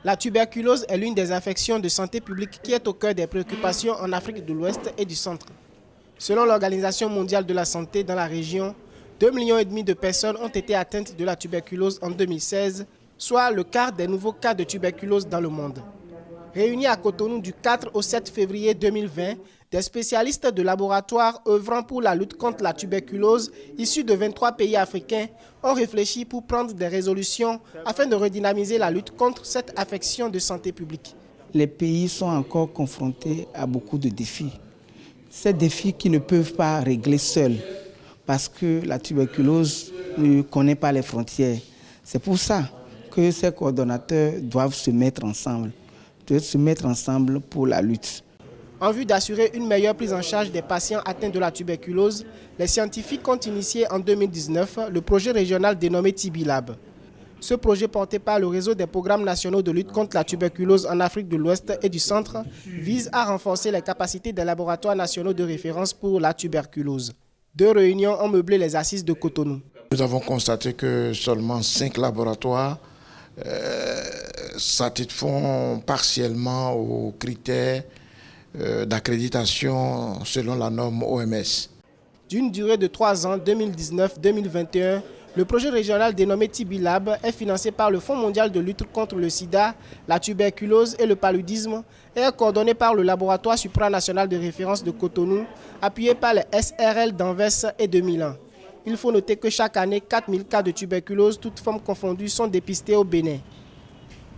La tuberculose est l'une des infections de santé publique qui est au cœur des préoccupations en Afrique de l'Ouest et du Centre. Selon l'Organisation mondiale de la santé, dans la région, 2,5 millions de personnes ont été atteintes de la tuberculose en 2016, soit le quart des nouveaux cas de tuberculose dans le monde. Réunis à Cotonou du 4 au 7 février 2020, des spécialistes de laboratoires œuvrant pour la lutte contre la tuberculose, issus de 23 pays africains, ont réfléchi pour prendre des résolutions afin de redynamiser la lutte contre cette affection de santé publique. Les pays sont encore confrontés à beaucoup de défis. Ces défis qu'ils ne peuvent pas régler seuls parce que la tuberculose ne connaît pas les frontières. C'est pour ça que ces coordonnateurs doivent se mettre ensemble pour la lutte. En vue d'assurer une meilleure prise en charge des patients atteints de la tuberculose, les scientifiques ont initié en 2019 le projet régional dénommé TB-Lab. Ce projet, porté par le réseau des programmes nationaux de lutte contre la tuberculose en Afrique de l'Ouest et du Centre, vise à renforcer les capacités des laboratoires nationaux de référence pour la tuberculose. 2 réunions ont meublé les assises de Cotonou. Nous avons constaté que seulement 5 laboratoires satisfont partiellement aux critères d'accréditation selon la norme OMS. D'une durée de 3 ans, 2019-2021, le projet régional dénommé TB-Lab est financé par le Fonds mondial de lutte contre le sida, la tuberculose et le paludisme et est coordonné par le laboratoire supranational de référence de Cotonou, appuyé par les SRL d'Anvers et de Milan. Il faut noter que chaque année, 4 000 cas de tuberculose, toutes formes confondues, sont dépistés au Bénin.